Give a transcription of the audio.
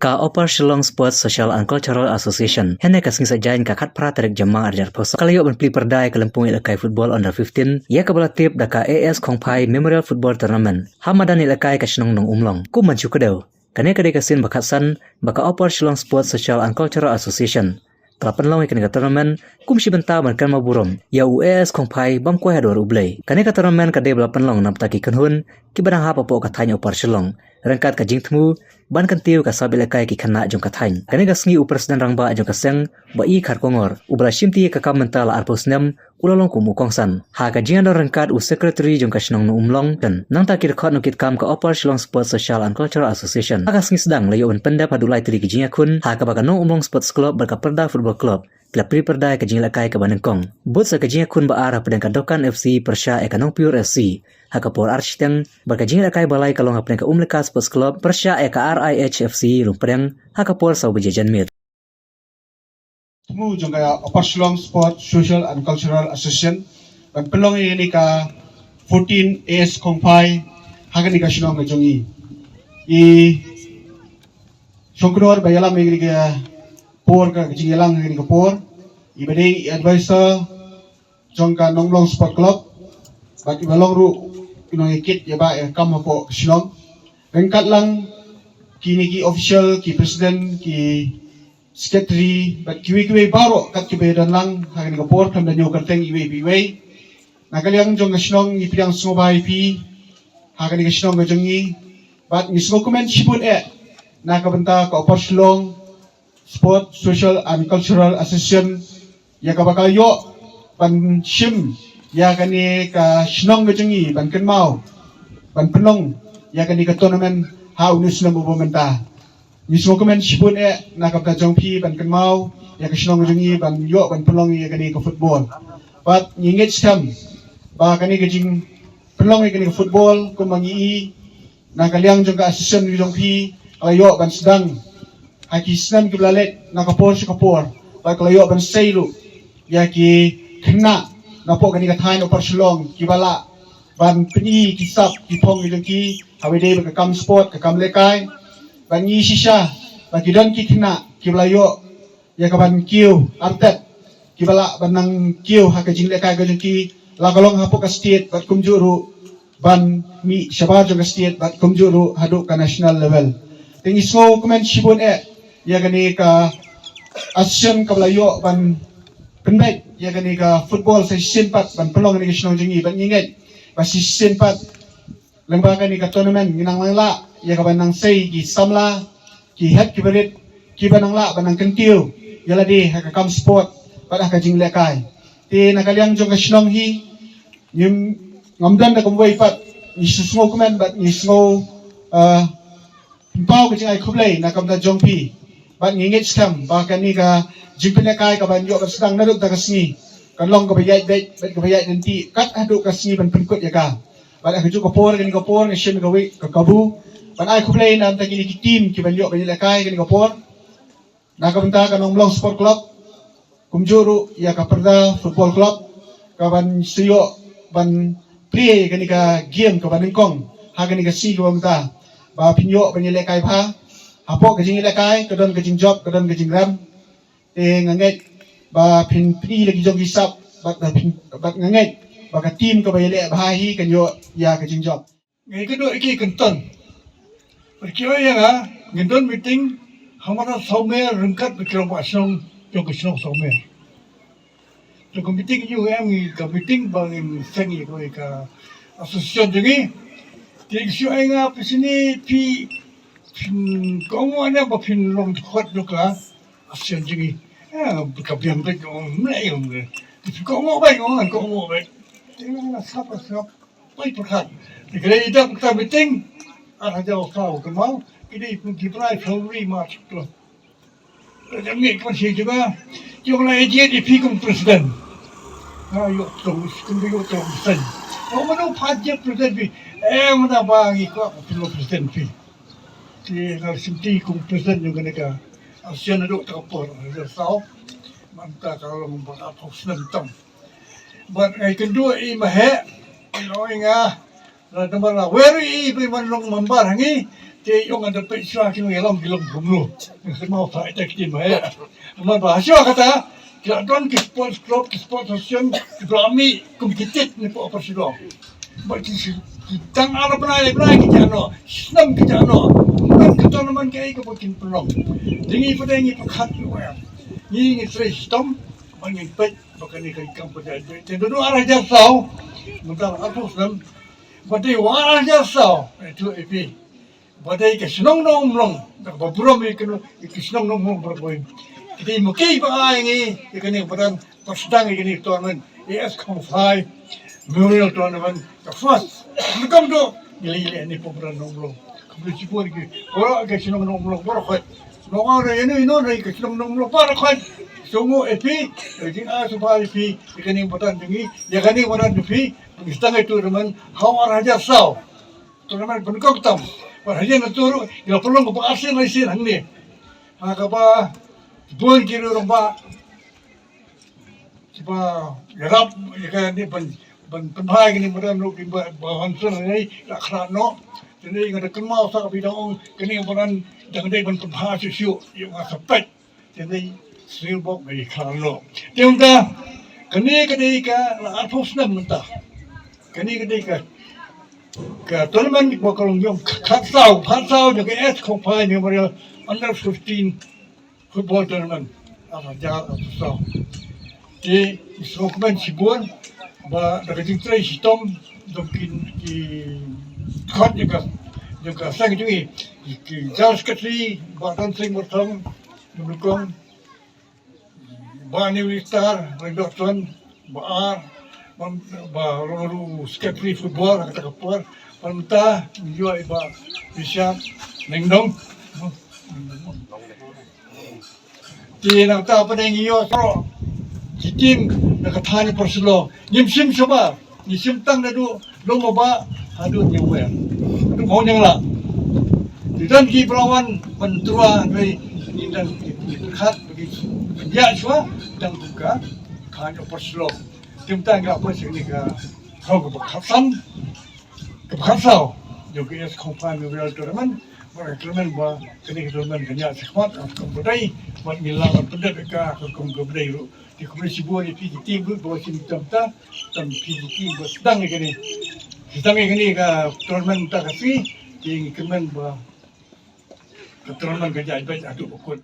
ka Upper Shillong Sports Social and Cultural Association hene ka sing sajain ka khat pra tarik jamang arjar posa kalayo ban pli perdai ka lempung ilakai football under 15 ya ka bala tip da ka AS Khongphai Memorial Football Tournament hamadan ilakai ka shnong nong umlong ku manchu kadau kane ka de ka sin bakhatsan baka Upper Shillong Sports Social and Cultural Association Kalapan long ikan tournament kumsi benta merkan maburom ya US Khongphai bam ko hador ublay kane ka tournament ka de belapan long napta ki kanhun ki badang ha papo ka thanya Upper Shillong rangkat ka jingthmu ban kan tiu ka sabile kai ki khana jong ka thain kane ka sngi president rangba jong ka seng ba i khar kongor ubra shimti ka kam mental arposnem ulalong ku mukongsan ha ka jian rangkat u secretary jong ka shnong no umlong dan nang ta ki khot no kit kam ka Upper Shillong Sports Social and Cultural Association ha ka sngi sedang layo un pendap hadulai tri ki jinya kun ha ka ba no umlong sports club berka perda football club klub pri perda ka jing lakai ka banengkong bot sa ka jinya kun ba ara pedang ka dokan FC Persha ekanong pure FC Hakapor Architeng berkajing lakai balai kalong hapneng ka Umleka Sports Club Persha eka RIHFC Lumpreng Hakapor sau bejajan mit. Temu jongka Upper Shillong Sport Social and Cultural Association dan pelong ini ka 14 AS Khongphai hagan ni ka Shillong ka jongi. I Shongknor bayalam ini ka por ka jingelang ini ka por. I badai advisor jongka Nonglong Sport Club bagi balong ru ikit ya ba kam po Shillong rengkat lang kini ki official ki president ki secretary bat kiwi baro kat kibe dan lang hagen ka por kam dan yo karteng iwe biwe nagaliang jong ka Shillong ni piang smobai pi hagen ka Shillong ka jongi bat ni smo comment sibut na ka benta ka Upper Shillong Sport Social and Cultural Association ya ka bakal yo ban shim ya kani ka Shillong ka jongi ban kan mau ban penong ya kani ka tournament ha unus na bumenta ni semua komen sibun na ka jong pi ban kan mau ya ka Shillong ka jongi ban yo ban penong ya kani ka football but ngit stam ba kani ka jing penong ya kani ka football ko mangi na ka liang jong ka assistant jong pi ayo ban sedang haki senam ki blalet na ka por ba kalayo ban seilu ya ki kena napo kani ka thain Upper Shillong kibala ban pni kisap kipong idong ki hawede ka kam sport ka kam lekai ban ni shisha ba kidon ki kina kiblayo ya ka ban kiu artet kibala banang kiu ha ka jing lekai ka ki lagalong hapo ka state bat kumjuru ban mi shabar jong ka state bat kumjuru hadu ka national level tingi so comment shibun ya kani ka action kablayo ban pendek ya kani ka football sa simpat ban pelong ni Shillong jongi ban nginget basi simpat lembaga ni ka tournament ginang la ya ka ban nang sei ki samla ki het ki berit ki banang la banang kentiu ya ladi ha ka kam sport pada ka jing lekai ti nakaliang jong ka Shillong hi nim ngamdan da kumway pat ni susmo kumen bat ni smo pau ka jing ai khublei na kam da jong pi bat nginget stam ba ka ni ka jingpin kai ka ban yo ka sedang naduk ta kasni kan long ka bayai bet ka bayai nanti kat adu kasni ban penkut ya ka ban ka ju ka por ni shim ka wi ka kabu ban ai khublei nan ta kini ki team ki ban yo ban kai ka ni ka por na ka benta ka Nonglong Sport Club kumjuru ya ka perda football club ka ban siyo ban play ka ni ka game ka ban ngkong ha ka ni ka si ka benta ba pinyo ban kai pha hapo ka jing kai ka don ka jing job ka don ka jing ram nganget ba pin lagi jong hisap bat nganget ba ka team ka bayele bahi kan yo ya ka jing job ngai ka do iki kenton perkyo ya ga ngendon meeting hamara saume rengkat bekro ba song jong ka song saume to ka meeting yu em ka meeting bang sengi ko ka association jengi ti sio nga pesini pi kong ana ba pin long khot do ka association jengi kabiang bet mulai kau mau baik kau mau baik tengah siapa baik perhat kalau tidak kita meeting ada jauh kau kemau ini pun kita Februari Mac tu jangan kau sih juga jangan lagi di pikum presiden ayo terus kembali terus kau mana pajak presiden pi mana bagi kau pilih presiden pi kalau simti kum presiden juga nega Asian aduk terpor, so mantap kalau membuat apa senang. But kedua ini mahek, knowing lah, nomor lah, where ini pun long membar hangi, Te yung ada pe swa kinu yelam bilom bumlu. Mau fa ita kitin ma ya. Man ba swa kata kira don ki sports club ki sports association ki brami competed ni po apa silo. Ba ki tang ara brai ki jano. Snam ki jano. Man kata naman kai ko pokin pelong. Dingi pa dingi pa khat wa. Ni ni tre stom man ni pe bukan ni kai kam pa dai. Te do ara ja sao. Mutar atus nam. Ba dei wa ara ja sao. Itu epi. Badai ke senong nong long, tak berburam ikan senong nong long berbuim. Kita mungkin apa ini ikan yang beran persedang ikan itu tournament AS Kongfai Memorial Tournament the first. Mereka tu gila ini pemberan nong long. Kemudian sipur ke, orang ke senong nong long berkuat. Nong orang ini lagi ke senong nong long berkuat. Semua epi, jadi supaya epi ikan yang beran tinggi, ikan yang beran epi, persedang itu teman, hawa raja sau. Tournament penuh tam. Hanya naturo, ya perlu kepasin lagi sih hangni. Kapa, bukan kiri orang ba, coba yarap, ya ni penbahag ni macam lu di bahan sana ni, lakrano. Jadi kalau kenal saya bidang kini orang jangan dia penbahag siu, yang asapet. Jadi silbok ni lakrano. Tiada, kini ka lapus nam mentah. Kini ka tournament bakal yung katsau yung AS Kongfai Memorial Under 15 Football Tournament apa jalan atau di instrumen sibun ba nakating tray sitom dokin ki kot juga sang juga ki jalan sekali bahkan sing bertang mendukung ba New Star Redotron ba baru sekali football kata kapur panta juga iba bisa nengdong di nak tak apa yang iyo pro tim nak thani perselo nimsim coba nimsim tang nadu lo ba adu nyewer adu mau nyangla dan ki pelawan pentua dari dan khat bagi ya cua dan buka khanya perselo tim tang ga apa sini ka kau kebaksau juga AS Kongfai Memorial Tournament tournament ba kini tournament kanya sekhmat kemudian buat milang pendet ka kemudian ru di komisi buat di tim ru bawa sini tamta tam PGT buat sedang ini ka tournament tak kasi di kemen ba tournament kanya ibat adu bukut